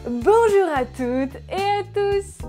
Bonjour à toutes et à tous.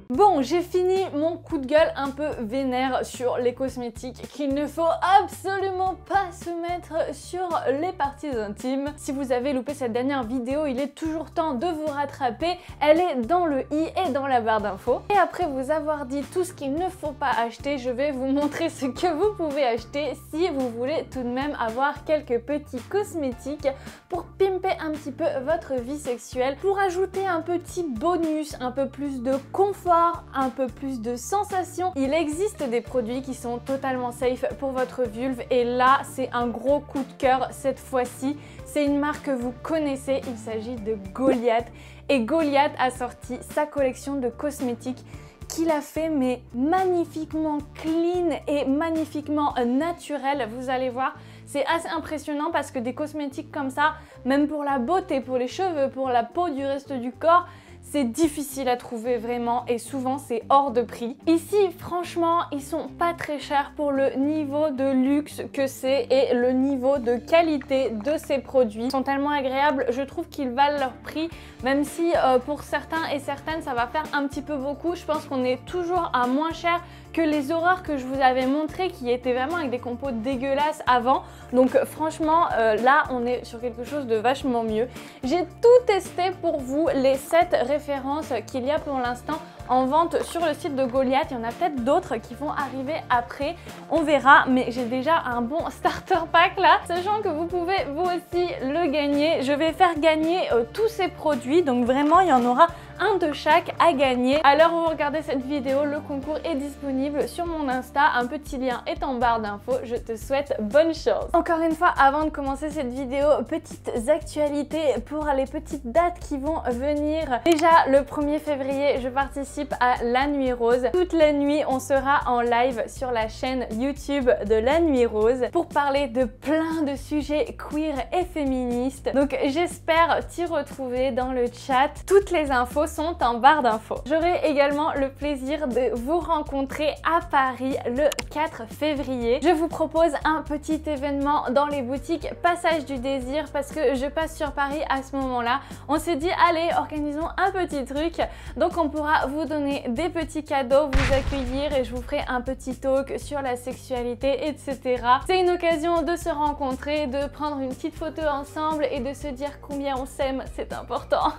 Bon, j'ai fini mon coup de gueule un peu vénère sur les cosmétiques qu'il ne faut absolument pas se mettre sur les parties intimes. Si vous avez loupé cette dernière vidéo, il est toujours temps de vous rattraper. Elle est dans le i et dans la barre d'infos. Et après vous avoir dit tout ce qu'il ne faut pas acheter, je vais vous montrer ce que vous pouvez acheter si vous voulez tout de même avoir quelques petits cosmétiques pour pimper un petit peu votre vie sexuelle, pour ajouter un petit bonus, un peu plus de confort, un peu plus de sensation. Il existe des produits qui sont totalement safe pour votre vulve et là c'est un gros coup de cœur cette fois-ci. C'est une marque que vous connaissez, il s'agit de Goliath et Goliath a sorti sa collection de cosmétiques qu'il a fait mais magnifiquement clean et magnifiquement naturel. Vous allez voir, c'est assez impressionnant parce que des cosmétiques comme ça, même pour la beauté, pour les cheveux, pour la peau du reste du corps, c'est difficile à trouver vraiment et souvent c'est hors de prix. Ici franchement ils sont pas très chers pour le niveau de luxe que c'est et le niveau de qualité de ces produits. Ils sont tellement agréables, je trouve qu'ils valent leur prix, même si pour certains et certaines ça va faire un petit peu beaucoup. Je pense qu'on est toujours à moins cher que les horreurs que je vous avais montrées qui étaient vraiment avec des compos dégueulasses avant. Donc franchement là on est sur quelque chose de vachement mieux. J'ai tout testé pour vous, les 7 références qu'il y a pour l'instant en vente sur le site de Goliath. Il y en a peut-être d'autres qui vont arriver après, on verra, mais j'ai déjà un bon starter pack là, sachant que vous pouvez vous aussi le gagner. Je vais faire gagner tous ces produits, donc vraiment il y en aura un de chaque à gagner. À l'heure où vous regardez cette vidéo, le concours est disponible sur mon Insta, un petit lien est en barre d'infos. Je te souhaite bonne chance. Encore une fois, avant de commencer cette vidéo, petites actualités pour les petites dates qui vont venir. Déjà le 1er février, je participe à La Nuit Rose. Toute la nuit, on sera en live sur la chaîne YouTube de La Nuit Rose pour parler de plein de sujets queer et féministes. Donc j'espère t'y retrouver dans le chat. Toutes les infos sont en barre d'infos. J'aurai également le plaisir de vous rencontrer à Paris le 4 février. Je vous propose un petit événement dans les boutiques Passage du Désir parce que je passe sur Paris à ce moment-là. On s'est dit allez, organisons un petit truc. Donc on pourra vous donner des petits cadeaux, vous accueillir et je vous ferai un petit talk sur la sexualité, etc. C'est une occasion de se rencontrer, de prendre une petite photo ensemble et de se dire combien on s'aime, c'est important.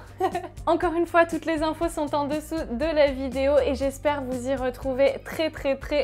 Encore une fois, toutes les infos sont en dessous de la vidéo et j'espère vous y retrouver très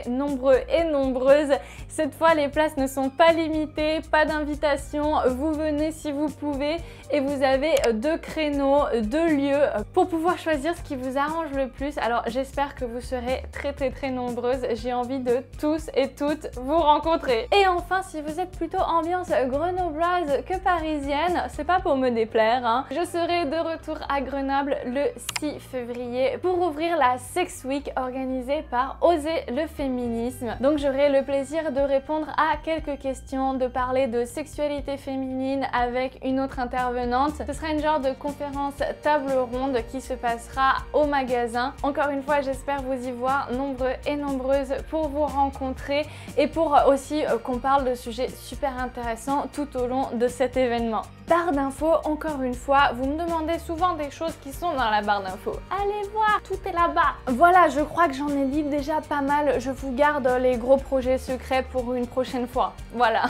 nombreux et nombreuses. Cette fois, les places ne sont pas limitées, pas d'invitation, vous venez si vous pouvez et vous avez 2 créneaux, 2 lieux pour pouvoir choisir ce qui vous arrange le plus. Alors j'espère que vous serez très nombreuses, j'ai envie de tous et toutes vous rencontrer. Et enfin, si vous êtes plutôt ambiance grenobloise que parisienne, c'est pas pour me déplaire, hein, je serai de retour à Grenoble le 6 février pour ouvrir la Sex Week organisée par Oser le féminisme. Donc j'aurai le plaisir de répondre à quelques questions, de parler de sexualité féminine avec une autre intervenante. Ce sera une genre de conférence table ronde qui se passera au magasin. Encore une fois, j'espère vous y voir nombreux et nombreuses pour vous rencontrer et pour aussi qu'on parle de sujets super intéressants tout au long de cet événement. Barre d'infos, encore une fois, vous me demandez souvent des choses qui sont dans la barre d'infos. Allez voir, tout est là-bas. Voilà, je crois que j'en ai dit déjà pas mal. Je vous garde les gros projets secrets pour une prochaine fois. Voilà,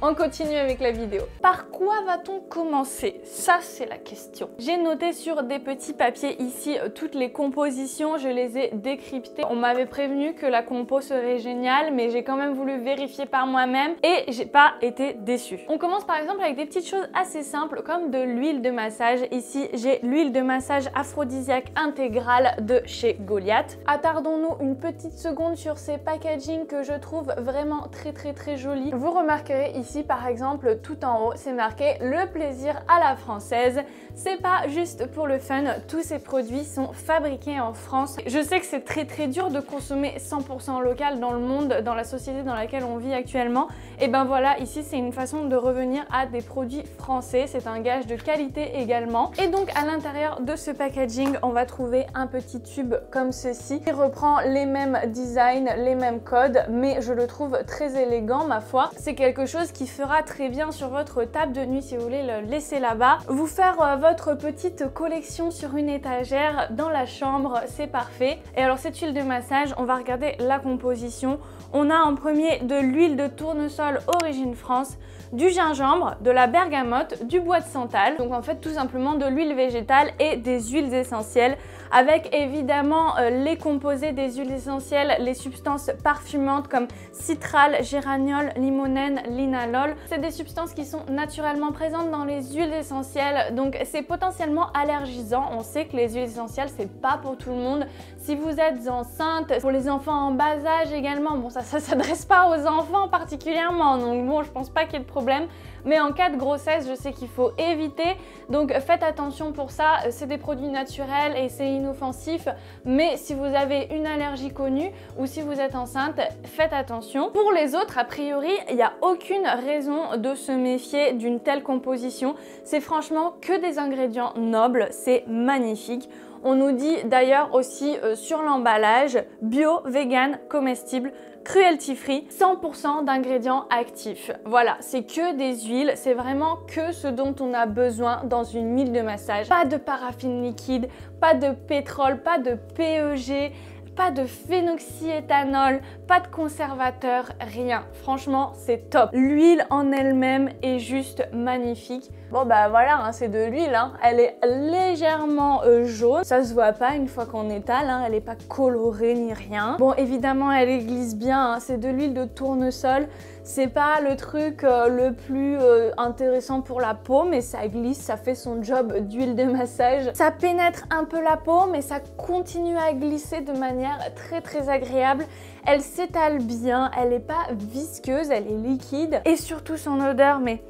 on continue avec la vidéo. Par quoi va-t-on commencer? Ça, c'est la question. J'ai noté sur des petits papiers ici toutes les compositions, je les ai décryptées. On m'avait prévenu que la compo serait géniale, mais j'ai quand même voulu vérifier par moi-même et j'ai pas été déçue. On commence par exemple avec des petites choses assez simples comme de l'huile de massage. Ici, j'ai l'huile de massage aphrodisiaque intégrale de chez Goliath. Attardons-nous une petite seconde sur ces packaging que je trouve vraiment très jolis. Vous remarquerez ici par exemple tout en haut, c'est marqué le plaisir à la française. C'est pas juste pour le fun, tous ces produits sont fabriqués en France. Je sais que c'est très dur de consommer 100% local dans le monde, dans la société dans laquelle on vit actuellement. Et ben voilà, ici c'est une façon de revenir à des produits français, c'est un gage de qualité également. Et donc à l'intérieur de ce packaging, on va trouver un petit tube comme ceci qui reprend les mêmes designs, les mêmes codes, mais je le trouve très élégant ma foi. C'est quelque chose qui fera très bien sur votre table de nuit si vous voulez le laisser là-bas. Vous faire votre petite collection sur une étagère dans la chambre, c'est parfait. Et alors cette huile de massage, on va regarder la composition. On a en premier de l'huile de tournesol Origine France, du gingembre, de la bergamote, du bois de santal, donc en fait tout simplement de l'huile végétale et des huiles essentielles, avec évidemment les composés des huiles essentielles, les substances parfumantes comme citral, géraniol, limonène, linalol. C'est des substances qui sont naturellement présentes dans les huiles essentielles, donc c'est potentiellement allergisant. On sait que les huiles essentielles c'est pas pour tout le monde. Si vous êtes enceinte, pour les enfants en bas âge également, bon ça s'adresse pas aux enfants particulièrement, donc bon je pense pas qu'il y ait de problème, mais en cas de grossesse je sais qu'il faut éviter, donc faites attention pour ça. C'est des produits naturels et c'est inoffensif, mais si vous avez une allergie connue ou si vous êtes enceinte, faites attention. Pour les autres, a priori il n'y a aucune raison de se méfier d'une telle composition. C'est franchement que des ingrédients nobles, c'est magnifique. On nous dit d'ailleurs aussi sur l'emballage bio, vegan, comestible, cruelty free, 100% d'ingrédients actifs. Voilà, c'est que des huiles, c'est vraiment que ce dont on a besoin dans une huile de massage. Pas de paraffine liquide, pas de pétrole, pas de PEG, pas de phénoxyéthanol, pas de conservateur, rien. Franchement, c'est top. L'huile en elle-même est juste magnifique. Bon bah voilà, hein, c'est de l'huile, hein. Elle est légèrement jaune, ça se voit pas une fois qu'on étale, hein. Elle n'est pas colorée ni rien. Bon évidemment elle glisse bien, hein. C'est de l'huile de tournesol. C'est pas le truc le plus intéressant pour la peau, mais ça glisse, ça fait son job d'huile de massage. Ça pénètre un peu la peau, mais ça continue à glisser de manière très agréable. Elle s'étale bien, elle n'est pas visqueuse, elle est liquide. Et surtout son odeur, mais...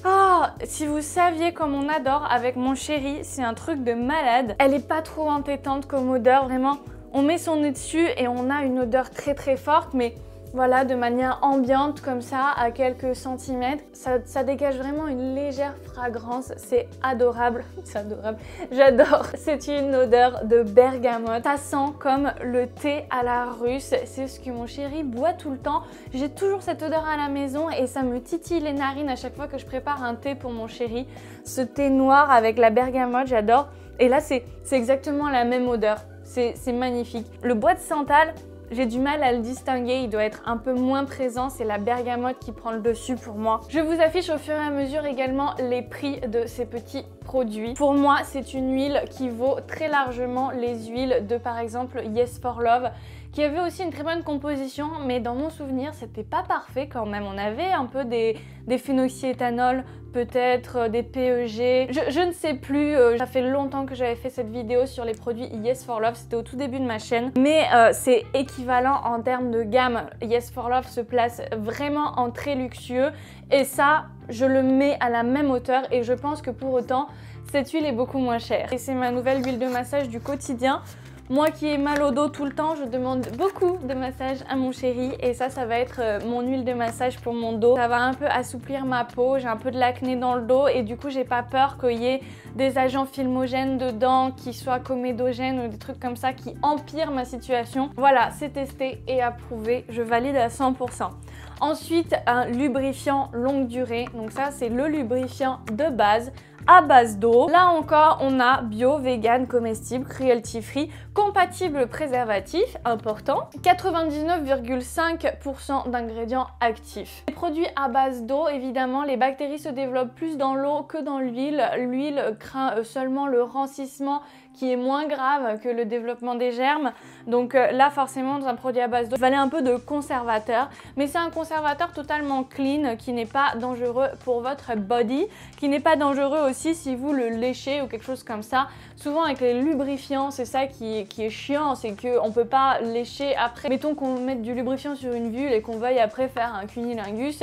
oh, si vous saviez comme on adore avec mon chéri, c'est un truc de malade. Elle est pas trop entêtante comme odeur, vraiment. On met son nez dessus et on a une odeur très forte, mais... voilà, de manière ambiante comme ça, à quelques centimètres. Ça dégage vraiment une légère fragrance, c'est adorable. C'est adorable, j'adore. C'est une odeur de bergamote. Ça sent comme le thé à la russe. C'est ce que mon chéri boit tout le temps. J'ai toujours cette odeur à la maison et ça me titille les narines à chaque fois que je prépare un thé pour mon chéri. Ce thé noir avec la bergamote, j'adore. Et là, c'est exactement la même odeur. C'est magnifique. Le bois de santal, j'ai du mal à le distinguer, il doit être un peu moins présent, c'est la bergamote qui prend le dessus pour moi. Je vous affiche au fur et à mesure également les prix de ces petits produits. Pour moi, c'est une huile qui vaut très largement les huiles de par exemple Yes for Love, qui avait aussi une très bonne composition, mais dans mon souvenir, c'était pas parfait quand même. On avait un peu des phénoxyéthanols, peut-être des PEG, je ne sais plus, ça fait longtemps que j'avais fait cette vidéo sur les produits Yes for Love, c'était au tout début de ma chaîne, mais c'est équivalent en termes de gamme. Yes for Love se place vraiment en très luxueux et ça, je le mets à la même hauteur et je pense que pour autant, cette huile est beaucoup moins chère. Et c'est ma nouvelle huile de massage du quotidien. Moi qui ai mal au dos tout le temps, je demande beaucoup de massage à mon chéri et ça va être mon huile de massage pour mon dos. Ça va un peu assouplir ma peau, j'ai un peu de l'acné dans le dos et du coup j'ai pas peur qu'il y ait des agents filmogènes dedans, qui soient comédogènes ou des trucs comme ça qui empirent ma situation. Voilà, c'est testé et approuvé, je valide à 100%. Ensuite, un lubrifiant longue durée, donc ça c'est le lubrifiant de base à base d'eau. Là encore, on a bio, vegan, comestible, cruelty free, compatible préservatif, important, 99,5% d'ingrédients actifs. Les produits à base d'eau, évidemment, les bactéries se développent plus dans l'eau que dans l'huile. L'huile craint seulement le rancissement qui est moins grave que le développement des germes. Donc là, forcément, dans un produit à base d'eau, il fallait un peu de conservateur. Mais c'est un conservateur totalement clean, qui n'est pas dangereux pour votre body, qui n'est pas dangereux aussi si vous le léchez ou quelque chose comme ça. Souvent, avec les lubrifiants, c'est ça qui est chiant, c'est qu'on ne peut pas lécher après. Mettons qu'on mette du lubrifiant sur une vulve et qu'on veuille après faire un cunnilingus.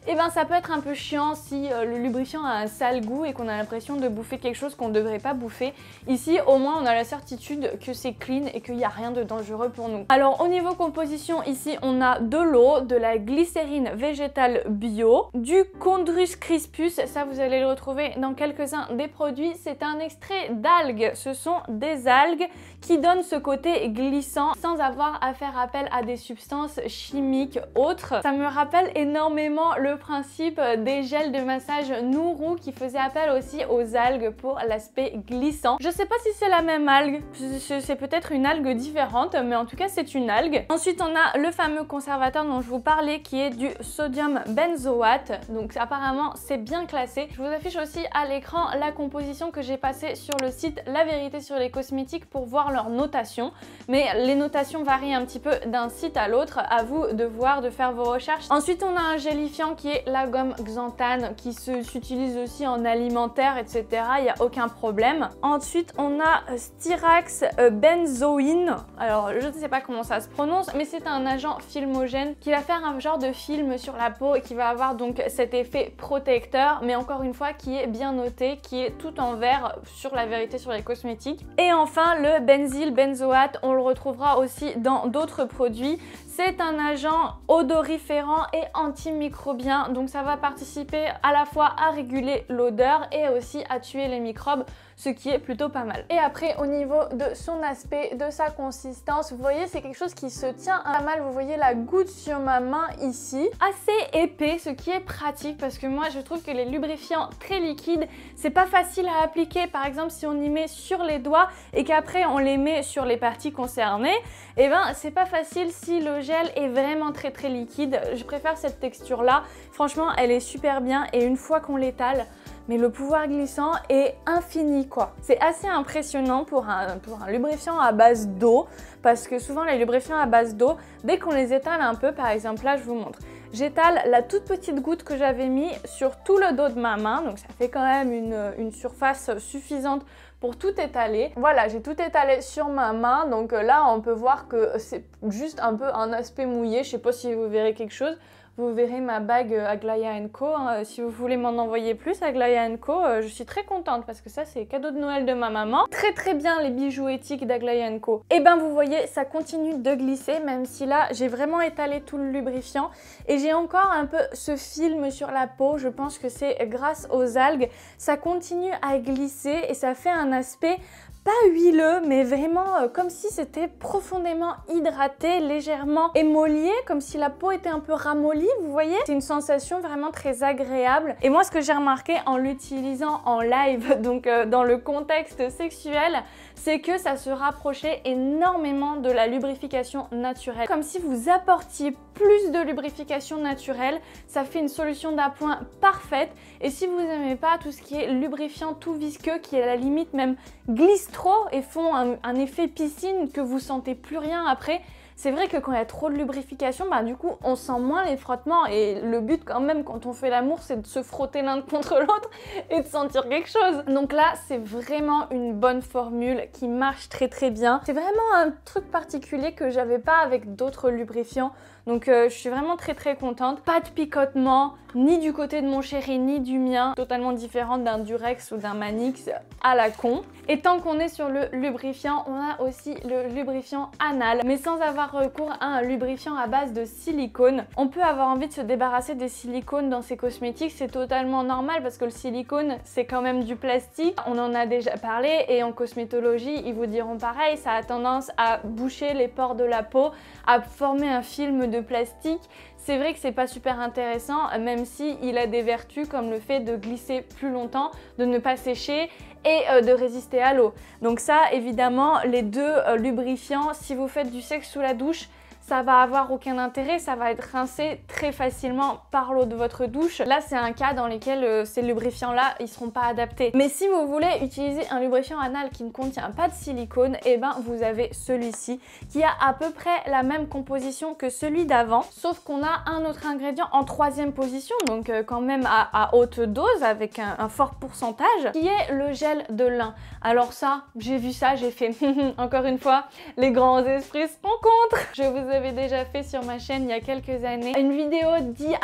Et ben ça peut être un peu chiant si le lubrifiant a un sale goût et qu'on a l'impression de bouffer quelque chose qu'on ne devrait pas bouffer. Ici, au au moins on a la certitude que c'est clean et qu'il n'y a rien de dangereux pour nous. Alors au niveau composition, ici on a de l'eau, de la glycérine végétale bio, du Chondrus crispus, ça vous allez le retrouver dans quelques-uns des produits. C'est un extrait d'algues, ce sont des algues qui donnent ce côté glissant sans avoir à faire appel à des substances chimiques autres. Ça me rappelle énormément le principe des gels de massage Nourou qui faisaient appel aussi aux algues pour l'aspect glissant. Je sais pas si c'est la même algue, c'est peut-être une algue différente, mais en tout cas c'est une algue. Ensuite on a le fameux conservateur dont je vous parlais qui est du sodium benzoate, donc apparemment c'est bien classé. Je vous affiche aussi à l'écran la composition que j'ai passée sur le site La Vérité sur les cosmétiques pour voir leur notation, mais les notations varient un petit peu d'un site à l'autre, à vous de voir, de faire vos recherches. Ensuite on a un gélifiant qui est la gomme xanthane qui s'utilise aussi en alimentaire, etc. Il n'y a aucun problème. Ensuite on a Styrax benzoïne, alors je ne sais pas comment ça se prononce, mais c'est un agent filmogène qui va faire un genre de film sur la peau et qui va avoir donc cet effet protecteur, mais encore une fois qui est bien noté, qui est tout en vert sur La Vérité sur les cosmétiques. Et enfin le benzyl benzoate, on le retrouvera aussi dans d'autres produits. C'est un agent odoriférant et antimicrobien, donc ça va participer à la fois à réguler l'odeur et aussi à tuer les microbes, ce qui est plutôt pas mal. Et après au niveau de son aspect, de sa consistance, vous voyez c'est quelque chose qui se tient pas mal, vous voyez la goutte sur ma main ici, assez épais, ce qui est pratique parce que moi je trouve que les lubrifiants très liquides c'est pas facile à appliquer. Par exemple si on y met sur les doigts et qu'après on les met sur les parties concernées, et ben c'est pas facile si le gel est vraiment très liquide. Je préfère cette texture là, franchement elle est super bien et une fois qu'on l'étale, mais le pouvoir glissant est infini quoi. C'est assez impressionnant pour un lubrifiant à base d'eau, parce que souvent les lubrifiants à base d'eau, dès qu'on les étale un peu, par exemple là je vous montre, j'étale la toute petite goutte que j'avais mis sur tout le dos de ma main, donc ça fait quand même une surface suffisante pour tout étaler. Voilà, j'ai tout étalé sur ma main, donc là on peut voir que c'est juste un peu un aspect mouillé, je sais pas si vous verrez quelque chose. Vous verrez ma bague Aglaia & Co. Si vous voulez m'en envoyer plus, Aglaia & Co. Je suis très contente parce que ça c'est cadeau de Noël de ma maman. Très bien les bijoux éthiques d'Aglaia & Co. Et ben vous voyez, ça continue de glisser, même si là j'ai vraiment étalé tout le lubrifiant et j'ai encore un peu ce film sur la peau. Je pense que c'est grâce aux algues. Ça continue à glisser et ça fait un aspect pas huileux, mais vraiment comme si c'était profondément hydraté, légèrement émolié, comme si la peau était un peu ramollie, vous voyez? C'est une sensation vraiment très agréable. Et moi, ce que j'ai remarqué en l'utilisant en live, donc dans le contexte sexuel, c'est que ça se rapprochait énormément de la lubrification naturelle. Comme si vous apportiez plus de lubrification naturelle, ça fait une solution d'appoint parfaite. Et si vous n'aimez pas tout ce qui est lubrifiant tout visqueux, qui à la limite même glisse trop et font un effet piscine que vous sentez plus rien après, c'est vrai que quand il y a trop de lubrification, bah du coup on sent moins les frottements et le but quand même quand on fait l'amour c'est de se frotter l'un contre l'autre et de sentir quelque chose. Donc là c'est vraiment une bonne formule qui marche très bien. C'est vraiment un truc particulier que j'avais pas avec d'autres lubrifiants. Donc je suis vraiment très contente. Pas de picotement, ni du côté de mon chéri, ni du mien. Totalement différente d'un Durex ou d'un Manix à la con. Et tant qu'on est sur le lubrifiant, on a aussi le lubrifiant anal. Mais sans avoir recours à un lubrifiant à base de silicone. On peut avoir envie de se débarrasser des silicones dans ses cosmétiques. C'est totalement normal parce que le silicone, c'est quand même du plastique. On en a déjà parlé et en cosmétologie, ils vous diront pareil. Ça a tendance à boucher les pores de la peau, à former un film de plastique. C'est vrai que c'est pas super intéressant, même si il a des vertus comme le fait de glisser plus longtemps, de ne pas sécher et de résister à l'eau. Donc ça, évidemment, les deux lubrifiants, si vous faites du sexe sous la douche, ça va avoir aucun intérêt, ça va être rincé très facilement par l'eau de votre douche. Là, c'est un cas dans lequel ces lubrifiants-là, ils seront pas adaptés. Mais si vous voulez utiliser un lubrifiant anal qui ne contient pas de silicone, et ben vous avez celui-ci qui a à peu près la même composition que celui d'avant, sauf qu'on a un autre ingrédient en 3e position, donc quand même à haute dose avec un fort pourcentage, qui est le gel de lin. Alors ça, j'ai vu ça, j'ai fait encore une fois, les grands esprits se rencontrent. Je vous avais déjà fait sur ma chaîne il y a quelques années une vidéo DIY,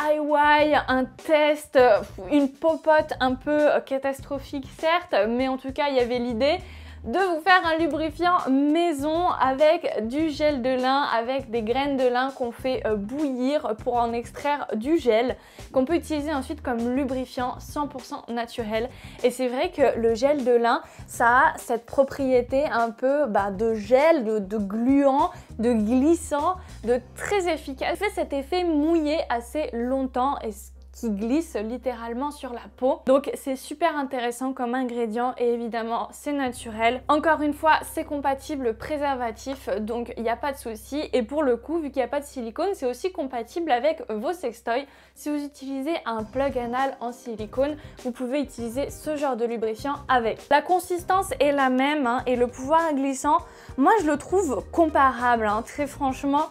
un test, une popote un peu catastrophique certes, mais en tout cas il y avait l'idée de vous faire un lubrifiant maison avec du gel de lin, avec des graines de lin qu'on fait bouillir pour en extraire du gel, qu'on peut utiliser ensuite comme lubrifiant 100% naturel. Et c'est vrai que le gel de lin, ça a cette propriété un peu de gel, de gluant, de glissant, de très efficace. Ça fait cet effet mouillé assez longtemps et qui glisse littéralement sur la peau. Donc c'est super intéressant comme ingrédient et évidemment c'est naturel. Encore une fois, c'est compatible préservatif, donc il n'y a pas de souci. Et pour le coup, vu qu'il n'y a pas de silicone, c'est aussi compatible avec vos sextoys. Si vous utilisez un plug anal en silicone, vous pouvez utiliser ce genre de lubrifiant avec. La consistance est la même et le pouvoir glissant, moi je le trouve comparable, très franchement.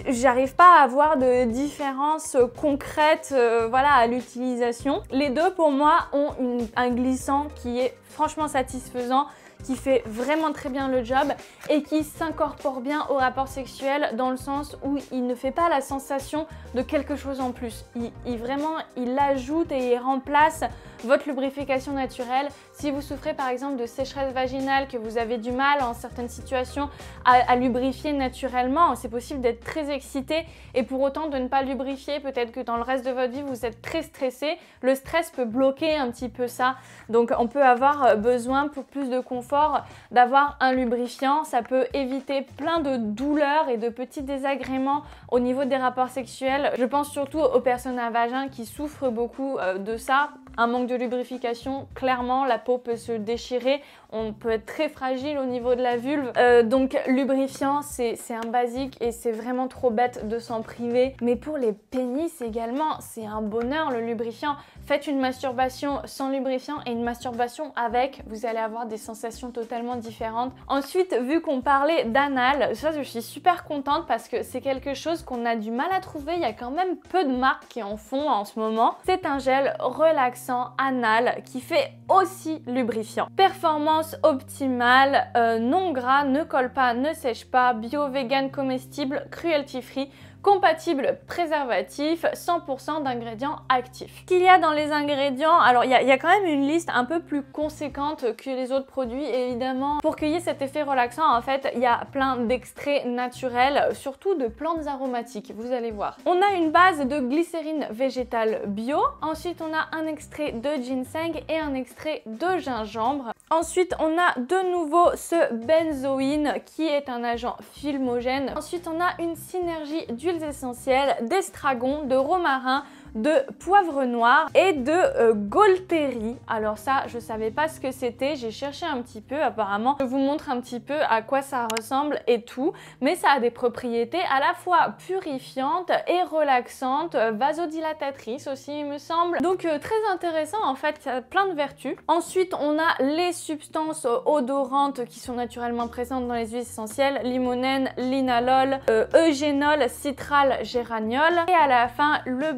J'arrive pas à avoir de différence concrète voilà, à l'utilisation. Les deux pour moi ont un glissant qui est franchement satisfaisant, qui fait vraiment très bien le job et qui s'incorpore bien au rapport sexuel dans le sens où il ne fait pas la sensation de quelque chose en plus. Il ajoute et il remplace votre lubrification naturelle. Si vous souffrez par exemple de sécheresse vaginale, que vous avez du mal en certaines situations à lubrifier naturellement, c'est possible d'être très excité et pour autant de ne pas lubrifier. Peut-être que dans le reste de votre vie, vous êtes très stressé. Le stress peut bloquer un petit peu ça. Donc on peut avoir besoin pour plus de confort d'avoir un lubrifiant. Ça peut éviter plein de douleurs et de petits désagréments au niveau des rapports sexuels. Je pense surtout aux personnes à vagin qui souffrent beaucoup de ça. Un manque de lubrification, clairement la peau peut se déchirer, on peut être très fragile au niveau de la vulve. Donc lubrifiant, c'est un basique et c'est vraiment trop bête de s'en priver. Mais pour les pénis également, c'est un bonheur le lubrifiant. Faites une masturbation sans lubrifiant et une masturbation avec, vous allez avoir des sensations totalement différentes. Ensuite, vu qu'on parlait d'anal, ça je suis super contente parce que c'est quelque chose qu'on a du mal à trouver. Il y a quand même peu de marques qui en font en ce moment. C'est un gel relaxant anal qui fait aussi lubrifiant. Performance optimale, non gras, ne colle pas, ne sèche pas, bio, vegan, comestible, cruelty free, compatible préservatif, 100% d'ingrédients actifs. Qu'il y a dans les ingrédients, alors il y a quand même une liste un peu plus conséquente que les autres produits évidemment. Pour qu'il y ait cet effet relaxant, en fait, il y a plein d'extraits naturels, surtout de plantes aromatiques, vous allez voir. On a une base de glycérine végétale bio, ensuite on a un extrait de ginseng et un extrait de gingembre. Ensuite, on a de nouveau ce benzoïne qui est un agent filmogène. Ensuite, on a une synergie d'huiles essentielles, d'estragon, de romarin, de poivre noir et de Golteri. Alors ça, je savais pas ce que c'était, j'ai cherché un petit peu apparemment. Je vous montre un petit peu à quoi ça ressemble et tout, mais ça a des propriétés à la fois purifiantes et relaxantes, vasodilatatrices aussi il me semble. Donc très intéressant en fait, ça a plein de vertus. Ensuite, on a les substances odorantes qui sont naturellement présentes dans les huiles essentielles, limonène, linalol, eugénol, citral, géraniol et à la fin le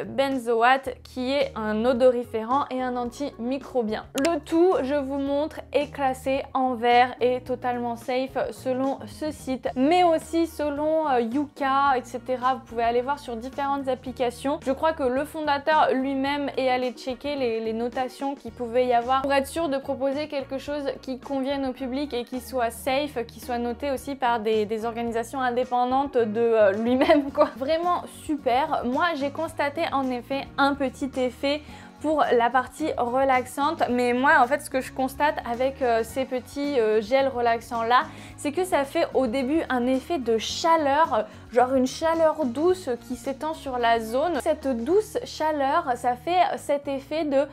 benzoate qui est un odoriférant et un antimicrobien. Le tout, je vous montre, est classé en vert et totalement safe selon ce site, mais aussi selon Yuka, etc. Vous pouvez aller voir sur différentes applications. Je crois que le fondateur lui-même est allé checker les notations qu'il pouvait y avoir pour être sûr de proposer quelque chose qui convienne au public et qui soit safe, qui soit noté aussi par des organisations indépendantes de lui-même quoi. Vraiment super. Moi j'ai constaté en effet un petit effet pour la partie relaxante, mais moi en fait ce que je constate avec ces petits gels relaxants là, c'est que ça fait au début un effet de chaleur, genre une chaleur douce qui s'étend sur la zone. Cette douce chaleur, ça fait cet effet de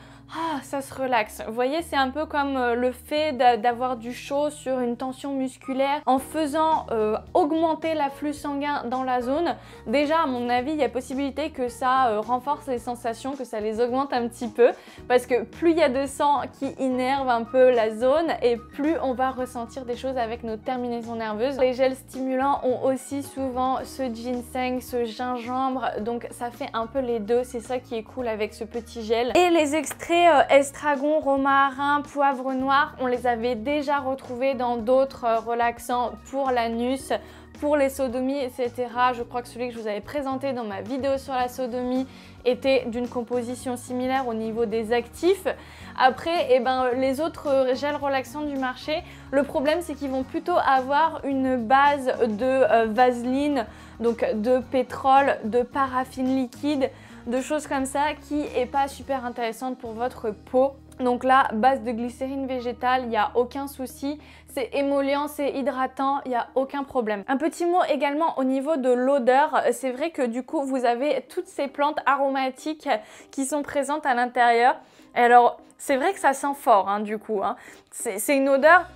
ça se relaxe. Vous voyez, c'est un peu comme le fait d'avoir du chaud sur une tension musculaire en faisant augmenter l'afflux sanguin dans la zone. Déjà, à mon avis, il y a possibilité que ça renforce les sensations, que ça les augmente un petit peu parce que plus il y a de sang qui innerve un peu la zone et plus on va ressentir des choses avec nos terminaisons nerveuses. Les gels stimulants ont aussi souvent ce ginseng, ce gingembre, donc ça fait un peu les deux. C'est ça qui est cool avec ce petit gel. Et les extraits Les estragon, romarin, poivre noir, on les avait déjà retrouvés dans d'autres relaxants pour l'anus, pour les sodomies, etc. Je crois que celui que je vous avais présenté dans ma vidéo sur la sodomie était d'une composition similaire au niveau des actifs. Après, les autres gels relaxants du marché, le problème c'est qu'ils vont plutôt avoir une base de vaseline, donc de pétrole, de paraffine liquide, de choses comme ça qui est pas super intéressante pour votre peau. Donc là, base de glycérine végétale, il n'y a aucun souci. C'est émollient, c'est hydratant, il n'y a aucun problème. Un petit mot également au niveau de l'odeur. C'est vrai que du coup, vous avez toutes ces plantes aromatiques qui sont présentes à l'intérieur. Alors, c'est vrai que ça sent fort, hein, du coup. Hein. C'est une odeur,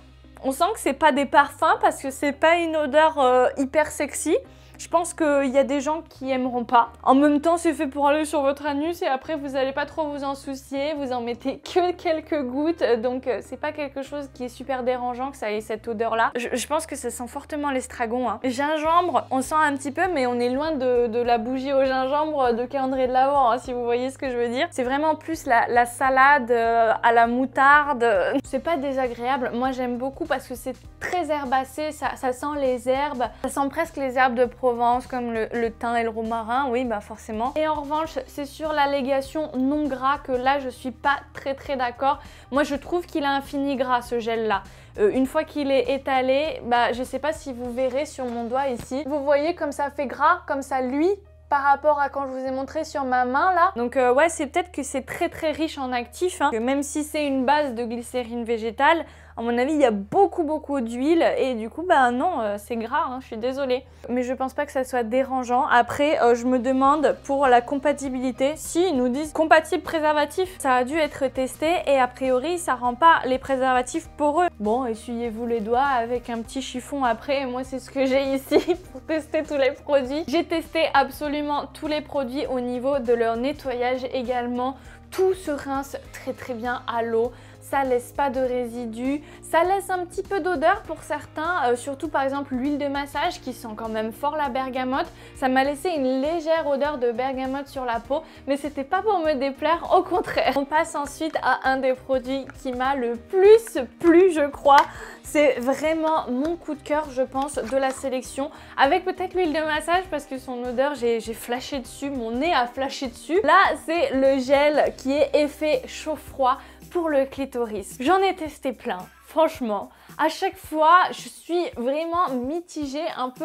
on sent que c'est pas des parfums parce que c'est pas une odeur hyper sexy. Je pense qu'il y a des gens qui aimeront pas. En même temps, c'est fait pour aller sur votre anus et après, vous n'allez pas trop vous en soucier. Vous en mettez que quelques gouttes. Donc, c'est pas quelque chose qui est super dérangeant que ça ait cette odeur-là. Je pense que ça sent fortement l'estragon. Hein. Gingembre, on sent un petit peu, mais on est loin de la bougie au gingembre de calendrier de l'Avent, hein, si vous voyez ce que je veux dire. C'est vraiment plus la salade à la moutarde. C'est pas désagréable. Moi, j'aime beaucoup parce que c'est très herbacé. Ça sent les herbes. Ça sent presque les herbes de Provence comme le thym et le romarin, oui bah forcément. Et en revanche c'est sur l'allégation non gras que là je suis pas très d'accord. Moi je trouve qu'il a un fini gras ce gel là. Une fois qu'il est étalé, bah je sais pas si vous verrez sur mon doigt ici. Vous voyez comme ça fait gras, comme ça luit par rapport à quand je vous ai montré sur ma main là. Donc ouais c'est peut-être que c'est très riche en actifs, hein. Même si c'est une base de glycérine végétale, à mon avis, il y a beaucoup d'huile et du coup, bah non, c'est gras, hein, je suis désolée. Mais je pense pas que ça soit dérangeant. Après, je me demande pour la compatibilité, si ils nous disent compatible préservatif, ça a dû être testé et a priori, ça rend pas les préservatifs poreux. Bon, essuyez-vous les doigts avec un petit chiffon après. Moi, c'est ce que j'ai ici pour tester tous les produits. J'ai testé absolument tous les produits au niveau de leur nettoyage également. Tout se rince très bien à l'eau. Ça laisse pas de résidus, ça laisse un petit peu d'odeur pour certains, surtout par exemple l'huile de massage qui sent quand même fort la bergamote. Ça m'a laissé une légère odeur de bergamote sur la peau, mais c'était pas pour me déplaire, au contraire. On passe ensuite à un des produits qui m'a le plus plu, je crois. C'est vraiment mon coup de cœur, je pense, de la sélection. Avec peut-être l'huile de massage parce que son odeur, j'ai flashé dessus, mon nez a flashé dessus. Là, c'est le gel qui est effet chaud-froid pour le clitoris. J'en ai testé plein, franchement. À chaque fois, je suis vraiment mitigée, un peu...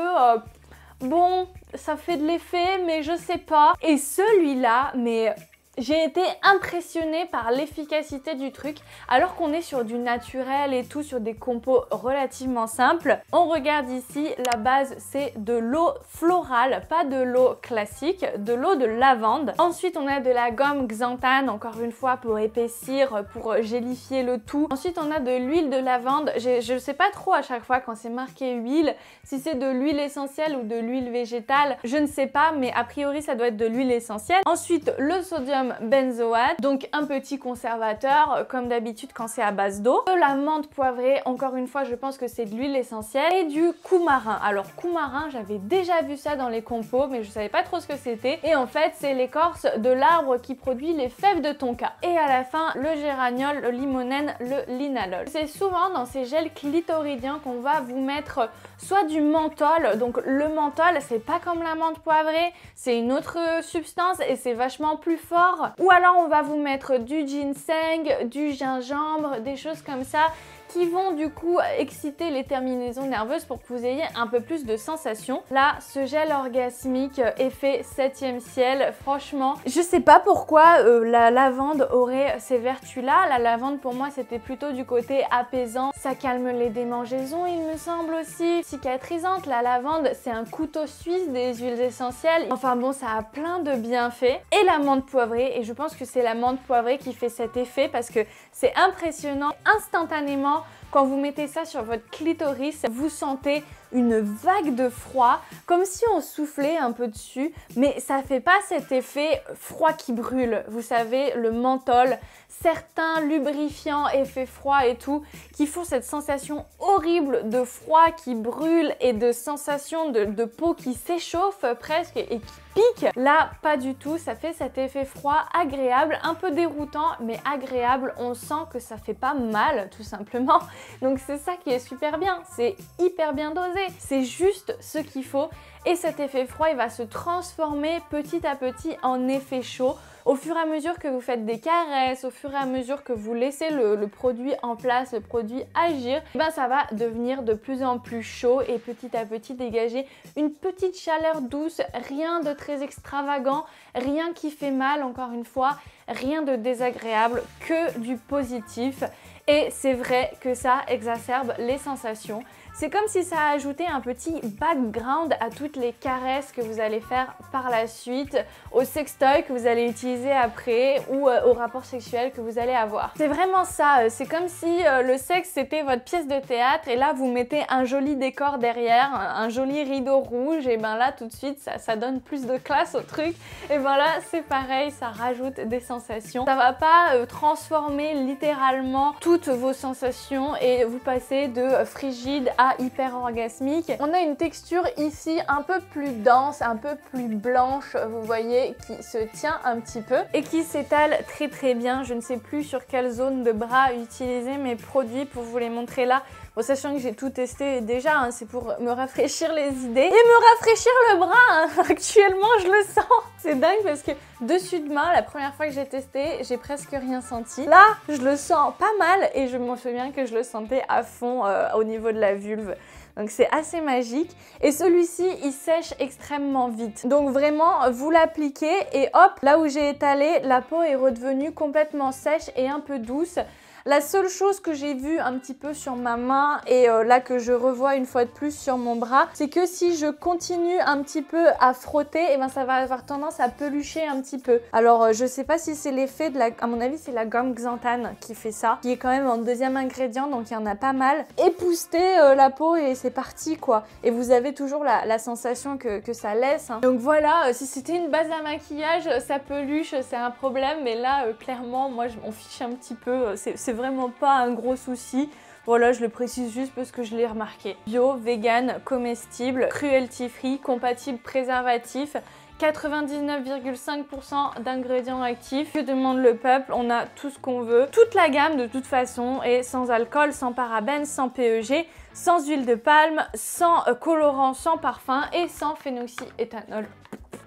bon, ça fait de l'effet, mais je sais pas. Et celui-là, mais... j'ai été impressionnée par l'efficacité du truc, alors qu'on est sur du naturel et tout, sur des compos relativement simples. On regarde ici, la base c'est de l'eau florale, pas de l'eau classique, de l'eau de lavande. Ensuite on a de la gomme xanthane, encore une fois pour épaissir, pour gélifier le tout. Ensuite on a de l'huile de lavande, je sais pas trop à chaque fois quand c'est marqué huile, si c'est de l'huile essentielle ou de l'huile végétale, je ne sais pas, mais a priori ça doit être de l'huile essentielle. Ensuite le sodium benzoate, donc un petit conservateur comme d'habitude quand c'est à base d'eau. De la menthe poivrée, encore une fois je pense que c'est de l'huile essentielle, et du coumarin. Alors coumarin, j'avais déjà vu ça dans les compos mais je savais pas trop ce que c'était, et en fait c'est l'écorce de l'arbre qui produit les fèves de tonka. Et à la fin le géraniol, le limonène, le linalol. C'est souvent dans ces gels clitoridiens qu'on va vous mettre soit du menthol, donc le menthol c'est pas comme la menthe poivrée, c'est une autre substance et c'est vachement plus fort. Ou alors on va vous mettre du ginseng, du gingembre, des choses comme ça qui vont du coup exciter les terminaisons nerveuses pour que vous ayez un peu plus de sensations. Là, ce gel orgasmique effet 7e ciel, franchement, je sais pas pourquoi la lavande aurait ces vertus-là. La lavande pour moi c'était plutôt du côté apaisant, ça calme les démangeaisons il me semble aussi, cicatrisante. La lavande c'est un couteau suisse des huiles essentielles, enfin bon ça a plein de bienfaits. Et la menthe poivrée, et je pense que c'est la menthe poivrée qui fait cet effet parce que c'est impressionnant, instantanément quand vous mettez ça sur votre clitoris, vous sentez une vague de froid, comme si on soufflait un peu dessus, mais ça fait pas cet effet froid qui brûle. Vous savez, le menthol, certains lubrifiants, effets froid et tout, qui font cette sensation horrible de froid qui brûle et de sensation de peau qui s'échauffe presque et qui pique. Là, pas du tout, ça fait cet effet froid agréable, un peu déroutant, mais agréable. On sent que ça fait pas mal, tout simplement. Donc c'est ça qui est super bien, c'est hyper bien dosé. C'est juste ce qu'il faut et cet effet froid, il va se transformer petit à petit en effet chaud. Au fur et à mesure que vous faites des caresses, au fur et à mesure que vous laissez le produit en place, le produit agir, ben ça va devenir de plus en plus chaud et petit à petit dégager une petite chaleur douce, rien de très extravagant, rien qui fait mal encore une fois, rien de désagréable, que du positif. Et c'est vrai que ça exacerbe les sensations. C'est comme si ça ajoutait un petit background à toutes les caresses que vous allez faire par la suite, au sextoy que vous allez utiliser après ou au rapport sexuel que vous allez avoir. C'est vraiment ça, c'est comme si le sexe c'était votre pièce de théâtre et là vous mettez un joli décor derrière, un joli rideau rouge et ben là tout de suite ça donne plus de classe au truc. Et ben là c'est pareil, ça rajoute des sensations. Ça va pas transformer littéralement toutes vos sensations et vous passez de frigide à hyper orgasmique. On a une texture ici un peu plus dense, un peu plus blanche, vous voyez, qui se tient un petit peu et qui s'étale très très bien. Je ne sais plus sur quelle zone de bras utiliser mes produits pour vous les montrer là. Bon, sachant que j'ai tout testé déjà, hein, c'est pour me rafraîchir les idées et me rafraîchir le bras. Hein. Actuellement, je le sens. C'est dingue parce que dessus de main, la première fois que j'ai testé, j'ai presque rien senti. Là, je le sens pas mal et je me souviens que je le sentais à fond au niveau de la vulve. Donc c'est assez magique. Et celui-ci, il sèche extrêmement vite. Donc vraiment, vous l'appliquez et hop, là où j'ai étalé, la peau est redevenue complètement sèche et un peu douce. La seule chose que j'ai vue un petit peu sur ma main et là que je revois une fois de plus sur mon bras, c'est que si je continue un petit peu à frotter, et ben ça va avoir tendance à pelucher un petit peu. Alors je sais pas si c'est l'effet de la... À mon avis c'est la gomme xanthane qui fait ça, qui est quand même en deuxième ingrédient, donc il y en a pas mal. Époustez la peau et c'est parti quoi. Et vous avez toujours la sensation que ça laisse. Hein. Donc voilà, si c'était une base à maquillage, ça peluche, c'est un problème, mais là clairement moi je m'en fiche un petit peu, c'est vraiment pas un gros souci. Voilà, je le précise juste parce que je l'ai remarqué. Bio, vegan, comestible, cruelty free, compatible préservatif, 99,5% d'ingrédients actifs. Que demande le peuple? On a tout ce qu'on veut. Toute la gamme de toute façon est sans alcool, sans parabènes, sans PEG, sans huile de palme, sans colorant, sans parfum et sans phénoxyéthanol.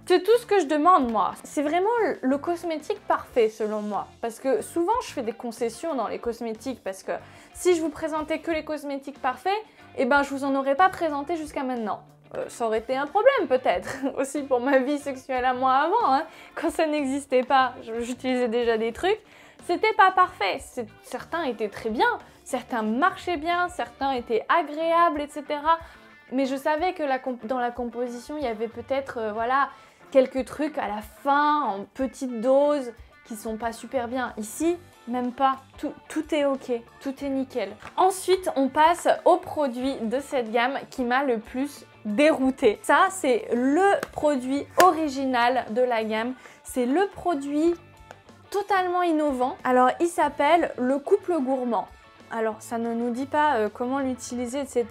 C'est tout ce que je demande moi. C'est vraiment le cosmétique parfait selon moi. Parce que souvent je fais des concessions dans les cosmétiques parce que si je vous présentais que les cosmétiques parfaits, eh ben je vous en aurais pas présenté jusqu'à maintenant. Ça aurait été un problème peut-être, aussi pour ma vie sexuelle à moi avant, hein. Quand ça n'existait pas, j'utilisais déjà des trucs. C'était pas parfait, certains étaient très bien, certains marchaient bien, certains étaient agréables, etc. Mais je savais que dans la composition, il y avait peut-être, voilà, quelques trucs à la fin, en petite dose, qui sont pas super bien. Ici, même pas. Tout est ok, tout est nickel. Ensuite, on passe au produit de cette gamme qui m'a le plus dérouté. Ça, c'est le produit original de la gamme. C'est le produit totalement innovant. Alors, il s'appelle le couple gourmand. Alors, ça ne nous dit pas comment l'utiliser, etc.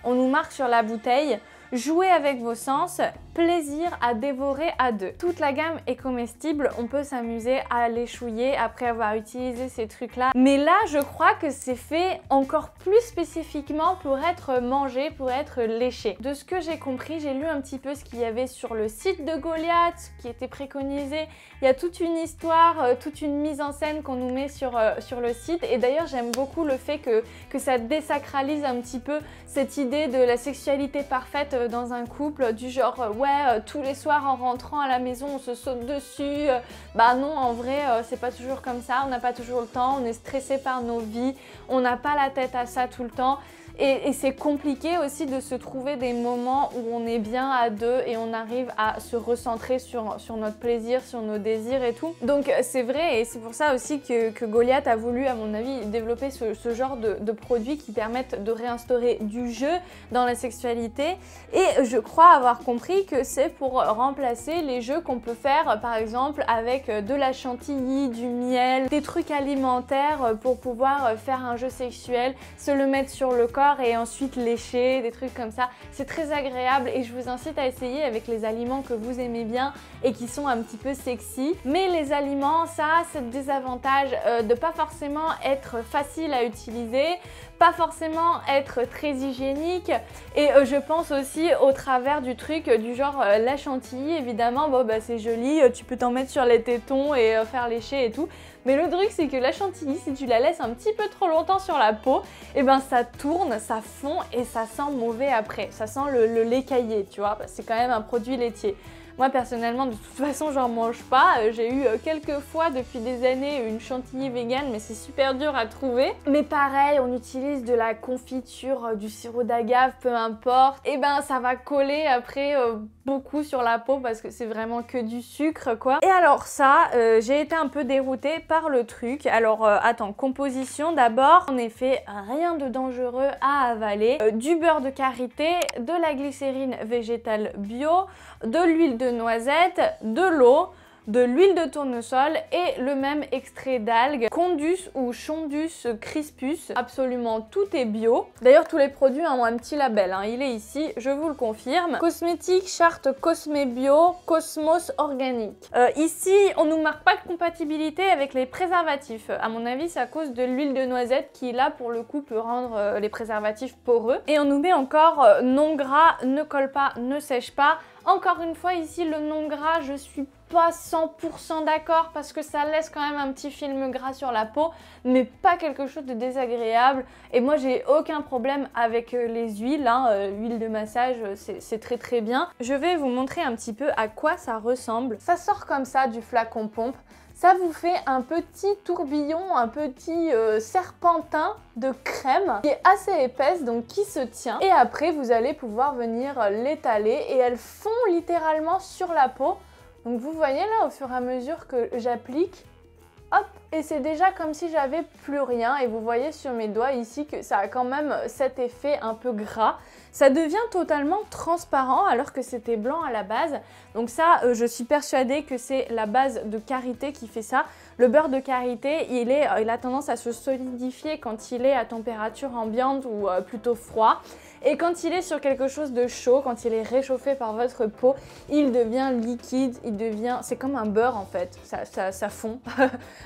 On nous marque sur la bouteille « Jouez avec vos sens, plaisir à dévorer à deux ». Toute la gamme est comestible, on peut s'amuser à l'échouiller après avoir utilisé ces trucs-là. Mais là, je crois que c'est fait encore plus spécifiquement pour être mangé, pour être léché. De ce que j'ai compris, j'ai lu un petit peu ce qu'il y avait sur le site de Goliath, ce qui était préconisé. Il y a toute une histoire, toute une mise en scène qu'on nous met sur le site. Et d'ailleurs, j'aime beaucoup le fait que ça désacralise un petit peu cette idée de la sexualité parfaite dans un couple, du genre ouais, tous les soirs en rentrant à la maison on se saute dessus. Bah non, en vrai c'est pas toujours comme ça, on n'a pas toujours le temps, on est stressé par nos vies, on n'a pas la tête à ça tout le temps. Et c'est compliqué aussi de se trouver des moments où on est bien à deux et on arrive à se recentrer sur notre plaisir, sur nos désirs et tout. Donc c'est vrai, et c'est pour ça aussi que Goliath a voulu, à mon avis, développer ce genre de produits qui permettent de réinstaurer du jeu dans la sexualité. Et je crois avoir compris que c'est pour remplacer les jeux qu'on peut faire, par exemple, avec de la chantilly, du miel, des trucs alimentaires pour pouvoir faire un jeu sexuel, se le mettre sur le corps et ensuite lécher, des trucs comme ça. C'est très agréable et je vous incite à essayer avec les aliments que vous aimez bien et qui sont un petit peu sexy. Mais les aliments, ça a ce désavantage de pas forcément être facile à utiliser, pas forcément être très hygiénique, et je pense aussi au travers du truc du genre la chantilly, évidemment, bon bah c'est joli, tu peux t'en mettre sur les tétons et faire lécher et tout. Mais le truc c'est que la chantilly, si tu la laisses un petit peu trop longtemps sur la peau, et ben ça tourne, ça fond et ça sent mauvais après. Ça sent le lait caillé, tu vois, c'est quand même un produit laitier. Moi personnellement de toute façon j'en mange pas, j'ai eu quelques fois depuis des années une chantilly végane mais c'est super dur à trouver. Mais pareil, on utilise de la confiture, du sirop d'agave, peu importe, et ben ça va coller après beaucoup sur la peau parce que c'est vraiment que du sucre quoi. Et alors ça, j'ai été un peu déroutée par le truc. Alors attends, composition d'abord, en effet rien de dangereux à avaler, du beurre de karité, de la glycérine végétale bio, de l'huile de noisette, de l'eau, de l'huile de tournesol et le même extrait d'algues, Condus ou Chondus crispus. Absolument tout est bio. D'ailleurs tous les produits ont un petit label, hein. Il est ici, je vous le confirme. Cosmétique, charte Cosmé Bio, Cosmos organique. Ici on nous marque pas de compatibilité avec les préservatifs. À mon avis c'est à cause de l'huile de noisette qui là pour le coup peut rendre les préservatifs poreux. Et on nous met encore non gras, ne colle pas, ne sèche pas. Encore une fois ici le non gras, je suis pas 100% d'accord parce que ça laisse quand même un petit film gras sur la peau, mais pas quelque chose de désagréable. Et moi j'ai aucun problème avec les huiles, hein. Huile de massage c'est très très bien. Je vais vous montrer un petit peu à quoi ça ressemble. Ça sort comme ça du flacon pompe. Ça vous fait un petit tourbillon, un petit serpentin de crème qui est assez épaisse, donc qui se tient. Et après, vous allez pouvoir venir l'étaler et elles fond littéralement sur la peau. Donc vous voyez là, au fur et à mesure que j'applique, hop, et c'est déjà comme si j'avais plus rien. Et vous voyez sur mes doigts ici que ça a quand même cet effet un peu gras. Ça devient totalement transparent alors que c'était blanc à la base. Donc ça, je suis persuadée que c'est la base de karité qui fait ça. Le beurre de karité, il a tendance à se solidifier quand il est à température ambiante ou plutôt froid. Et quand il est sur quelque chose de chaud, quand il est réchauffé par votre peau, il devient liquide, c'est comme un beurre en fait, ça fond.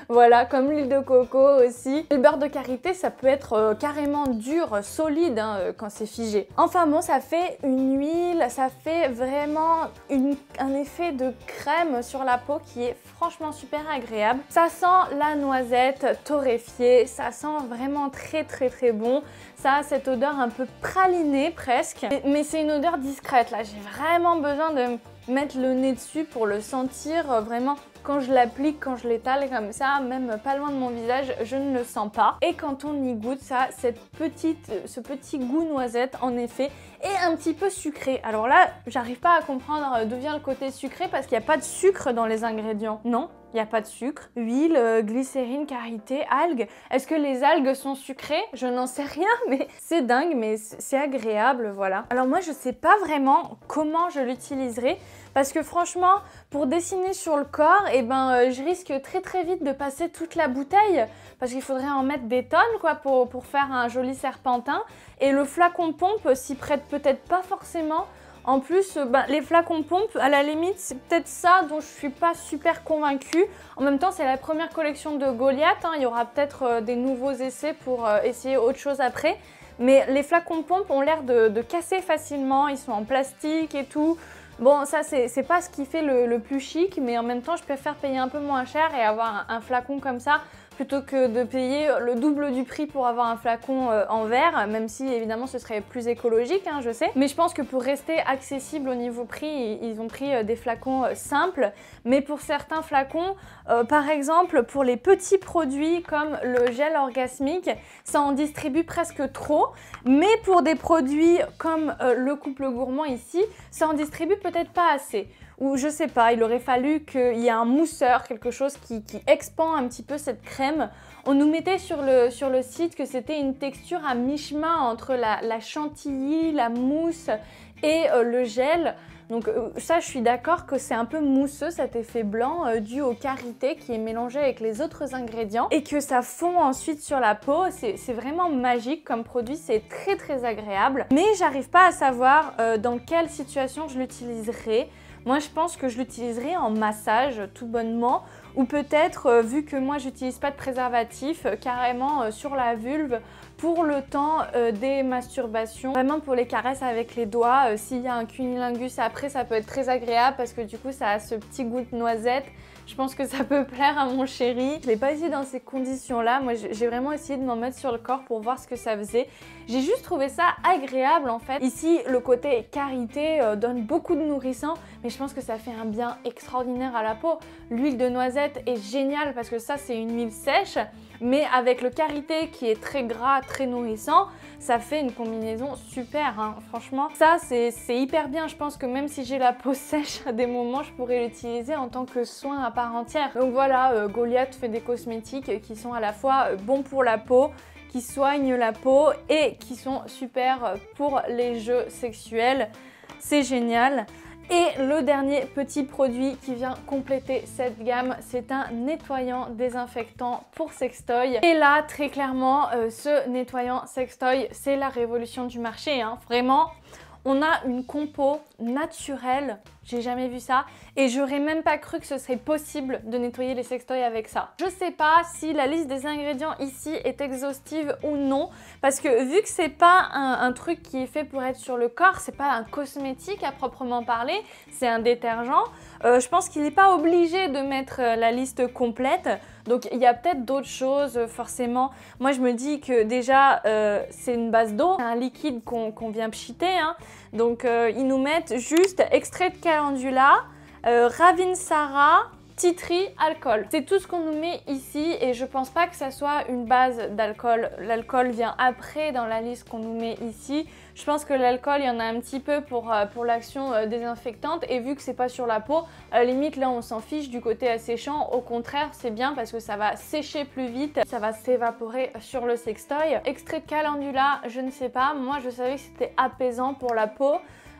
Voilà, comme l'huile de coco aussi. Le beurre de karité, ça peut être carrément dur, solide hein, quand c'est figé. Enfin bon, ça fait une huile, ça fait vraiment un effet de crème sur la peau qui est franchement super agréable. Ça sent la noisette torréfiée, ça sent vraiment très très très bon. Ça a cette odeur un peu pralinée presque, mais c'est une odeur discrète là. J'ai vraiment besoin de mettre le nez dessus pour le sentir vraiment. Quand je l'applique, quand je l'étale comme ça, même pas loin de mon visage, je ne le sens pas. Et quand on y goûte, ça a ce petit goût noisette en effet, et un petit peu sucré. Alors là, j'arrive pas à comprendre d'où vient le côté sucré parce qu'il n'y a pas de sucre dans les ingrédients. Non, il n'y a pas de sucre. Huile, glycérine, karité, algues. Est-ce que les algues sont sucrées? Je n'en sais rien, mais c'est dingue, mais c'est agréable, voilà. Alors moi, je sais pas vraiment comment je l'utiliserai. Parce que franchement, pour dessiner sur le corps, je risque très très vite de passer toute la bouteille. Parce qu'il faudrait en mettre des tonnes quoi, pour faire un joli serpentin. Et le flacon pompe s'y prête peut-être pas forcément. En plus, les flacons pompe, à la limite, c'est peut-être ça dont je suis pas super convaincue. En même temps, c'est la première collection de Goliath. Hein. Il y aura peut-être des nouveaux essais pour essayer autre chose après. Mais les flacons pompe ont l'air de casser facilement. Ils sont en plastique et tout. Bon, ça, c'est pas ce qui fait le plus chic, mais en même temps, je préfère payer un peu moins cher et avoir un flacon comme ça plutôt que de payer le double du prix pour avoir un flacon en verre, même si évidemment ce serait plus écologique, hein, je sais. Mais je pense que pour rester accessible au niveau prix, ils ont pris des flacons simples. Mais pour certains flacons, par exemple pour les petits produits comme le gel orgasmique, ça en distribue presque trop. Mais pour des produits comme le couple gourmand ici, ça en distribue peut-être pas assez. Ou je sais pas, il aurait fallu qu'il y ait un mousseur, quelque chose qui expand un petit peu cette crème. On nous mettait sur le site que c'était une texture à mi-chemin entre la chantilly, la mousse et le gel. Donc ça, je suis d'accord que c'est un peu mousseux cet effet blanc dû au karité qui est mélangé avec les autres ingrédients et que ça fond ensuite sur la peau. C'est vraiment magique comme produit, c'est très très agréable. Mais j'arrive pas à savoir dans quelle situation je l'utiliserai. Moi, je pense que je l'utiliserai en massage tout bonnement ou peut-être, vu que moi, j'utilise pas de préservatif, carrément sur la vulve pour le temps des masturbations. Vraiment pour les caresses avec les doigts, s'il y a un cunnilingus après, ça peut être très agréable parce que du coup, ça a ce petit goût de noisette. Je pense que ça peut plaire à mon chéri. Je l'ai pas essayé dans ces conditions-là. Moi, j'ai vraiment essayé de m'en mettre sur le corps pour voir ce que ça faisait. J'ai juste trouvé ça agréable en fait. Ici, le côté karité donne beaucoup de nourrissant, mais je pense que ça fait un bien extraordinaire à la peau. L'huile de noisette est géniale parce que ça, c'est une huile sèche, mais avec le karité qui est très gras, très nourrissant, ça fait une combinaison super, hein. Franchement, ça, c'est hyper bien. Je pense que même si j'ai la peau sèche à des moments, je pourrais l'utiliser en tant que soin à part entière. Donc voilà, Goliath fait des cosmétiques qui sont à la fois bons pour la peau, qui soignent la peau et qui sont super pour les jeux sexuels. C'est génial. Et le dernier petit produit qui vient compléter cette gamme, c'est un nettoyant désinfectant pour sextoy. Et là, très clairement, ce nettoyant sextoy, c'est la révolution du marché, hein. Vraiment, on a une compo naturelle, j'ai jamais vu ça, et j'aurais même pas cru que ce serait possible de nettoyer les sextoys avec ça. Je sais pas si la liste des ingrédients ici est exhaustive ou non, parce que vu que c'est pas un truc qui est fait pour être sur le corps, c'est pas un cosmétique à proprement parler, c'est un détergent, je pense qu'il n'est pas obligé de mettre la liste complète. Donc il y a peut-être d'autres choses forcément. Moi je me dis que déjà c'est une base d'eau, un liquide qu'on vient pchiter, hein. Donc ils nous mettent juste extrait de calendula, Ravinsara, tea tree, alcool. C'est tout ce qu'on nous met ici et je pense pas que ça soit une base d'alcool. L'alcool vient après dans la liste qu'on nous met ici. Je pense que l'alcool, il y en a un petit peu pour l'action désinfectante et vu que c'est pas sur la peau, à la limite là on s'en fiche du côté asséchant. Au contraire, c'est bien parce que ça va sécher plus vite, ça va s'évaporer sur le sextoy. Extrait de calendula, je ne sais pas. Moi je savais que c'était apaisant pour la peau.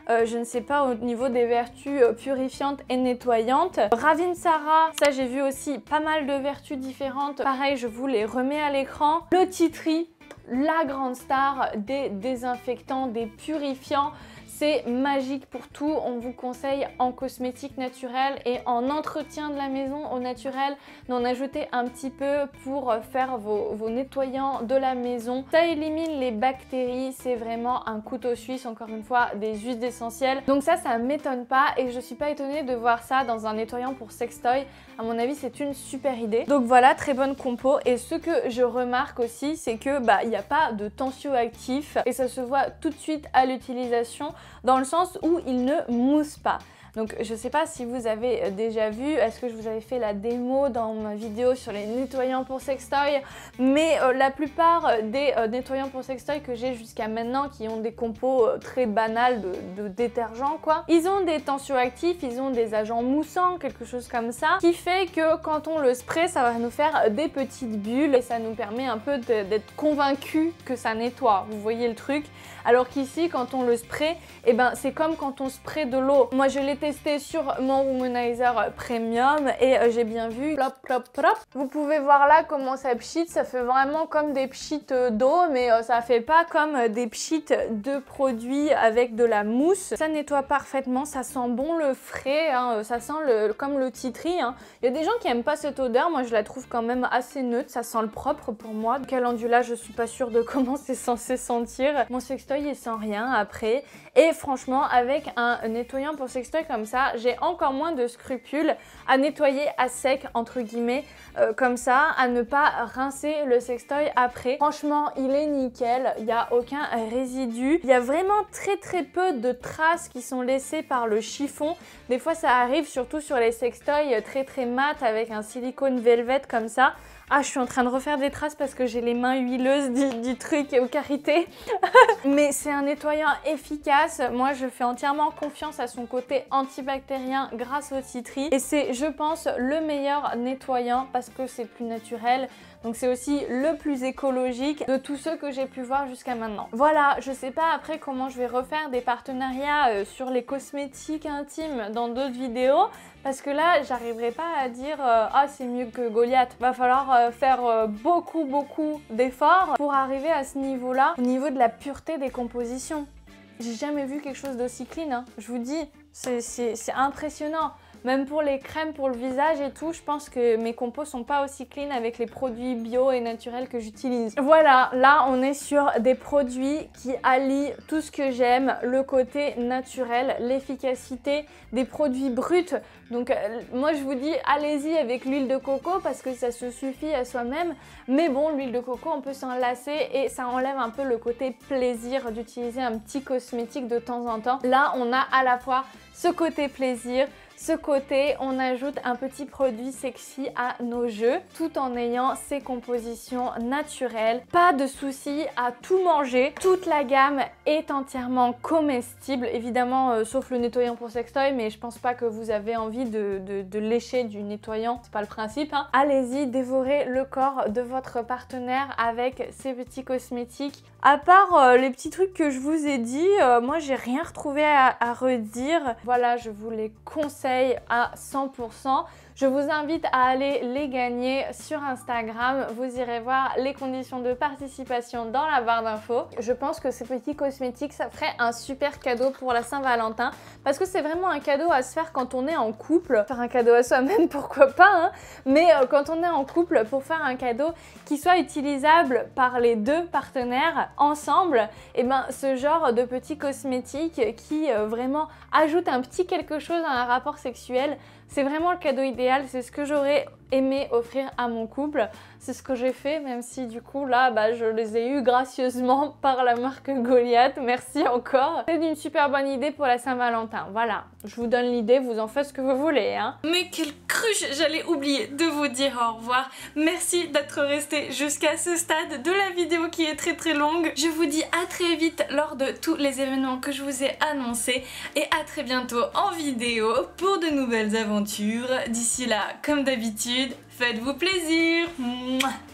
Je ne sais pas au niveau des vertus purifiantes et nettoyantes. Ravinsara, ça j'ai vu aussi pas mal de vertus différentes. Pareil, je vous les remets à l'écran. Le tea tree, la grande star des désinfectants, des purifiants. C'est magique pour tout, on vous conseille en cosmétique naturelle et en entretien de la maison au naturel d'en ajouter un petit peu pour faire vos nettoyants de la maison. Ça élimine les bactéries, c'est vraiment un couteau suisse, encore une fois, des huiles essentielles. Donc ça m'étonne pas et je suis pas étonnée de voir ça dans un nettoyant pour sextoy. À mon avis, c'est une super idée. Donc voilà, très bonne compo. Et ce que je remarque aussi, c'est que il n'y a pas de tensioactif et ça se voit tout de suite à l'utilisation dans le sens où il ne mousse pas. Donc je sais pas si vous avez déjà vu, est-ce que je vous avais fait la démo dans ma vidéo sur les nettoyants pour sextoy, mais la plupart des nettoyants pour sextoy que j'ai jusqu'à maintenant qui ont des compos très banales de détergents quoi, ils ont des tensioactifs, ils ont des agents moussants, quelque chose comme ça, qui fait que quand on le spray, ça va nous faire des petites bulles et ça nous permet un peu d'être convaincu que ça nettoie, vous voyez le truc. Alors qu'ici, quand on le spray, eh ben, c'est comme quand on spray de l'eau. Moi, je l'ai testé sur mon Womanizer Premium et j'ai bien vu, plop, plop, plop. Vous pouvez voir là comment ça pchite, ça fait vraiment comme des pchites d'eau, mais ça fait pas comme des pchites de produits avec de la mousse. Ça nettoie parfaitement, ça sent bon le frais, hein, ça sent comme le tea tree, hein. Il y a des gens qui aiment pas cette odeur, moi je la trouve quand même assez neutre, ça sent le propre pour moi. Calendula, je suis pas sûre de comment c'est censé sentir. Mon sextoy il sent rien après et franchement avec un nettoyant pour sextoy comme ça, j'ai encore moins de scrupules à nettoyer à sec entre guillemets comme ça, à ne pas rincer le sextoy après. Franchement, il est nickel, il n'y a aucun résidu. Il y a vraiment très peu de traces qui sont laissées par le chiffon. Des fois ça arrive surtout sur les sextoys très mat avec un silicone velvet comme ça. Ah, je suis en train de refaire des traces parce que j'ai les mains huileuses du truc au karité. Mais c'est un nettoyant efficace. Moi, je fais entièrement confiance à son côté antibactérien grâce au tea tree. Et c'est, je pense, le meilleur nettoyant parce que c'est plus naturel. Donc c'est aussi le plus écologique de tous ceux que j'ai pu voir jusqu'à maintenant. Voilà, je sais pas après comment je vais refaire des partenariats sur les cosmétiques intimes dans d'autres vidéos. Parce que là, j'arriverai pas à dire ah c'est mieux que Goliath. Va falloir faire beaucoup d'efforts pour arriver à ce niveau-là, au niveau de la pureté des compositions. J'ai jamais vu quelque chose d'aussi clean, hein. Je vous dis, c'est impressionnant. Même pour les crèmes pour le visage et tout, je pense que mes compos sont pas aussi clean avec les produits bio et naturels que j'utilise. Voilà, là on est sur des produits qui allient tout ce que j'aime, le côté naturel, l'efficacité, des produits bruts. Donc moi je vous dis, allez-y avec l'huile de coco parce que ça se suffit à soi-même. Mais bon, l'huile de coco, on peut s'en lasser et ça enlève un peu le côté plaisir d'utiliser un petit cosmétique de temps en temps. Là, on a à la fois ce côté plaisir, ce côté, on ajoute un petit produit sexy à nos jeux tout en ayant ces compositions naturelles. Pas de souci à tout manger. Toute la gamme est entièrement comestible, évidemment sauf le nettoyant pour sextoy, mais je pense pas que vous avez envie de lécher du nettoyant, c'est pas le principe, hein. Allez-y, dévorez le corps de votre partenaire avec ces petits cosmétiques. À part les petits trucs que je vous ai dit, moi j'ai rien retrouvé à redire. Voilà, je vous les conseille à 100%. Je vous invite à aller les gagner sur Instagram. Vous irez voir les conditions de participation dans la barre d'infos. Je pense que ces petits cosmétiques, ça ferait un super cadeau pour la Saint-Valentin parce que c'est vraiment un cadeau à se faire quand on est en couple. Faire un cadeau à soi-même, pourquoi pas, hein, mais quand on est en couple, pour faire un cadeau qui soit utilisable par les deux partenaires ensemble, et ben ce genre de petits cosmétiques qui vraiment ajoutent un petit quelque chose à un rapport sexuel, c'est vraiment le cadeau idéal, c'est ce que j'aurais aimé offrir à mon couple. C'est ce que j'ai fait, même si du coup là, je les ai eus gracieusement par la marque Goliath. Merci encore. C'est une super bonne idée pour la Saint-Valentin. Voilà, je vous donne l'idée, vous en faites ce que vous voulez, hein. Mais quelle cruche, j'allais oublier de vous dire au revoir. Merci d'être resté jusqu'à ce stade de la vidéo qui est très longue. Je vous dis à très vite lors de tous les événements que je vous ai annoncés et à très bientôt en vidéo pour de nouvelles aventures. D'ici là, comme d'habitude, faites-vous plaisir. Mouah.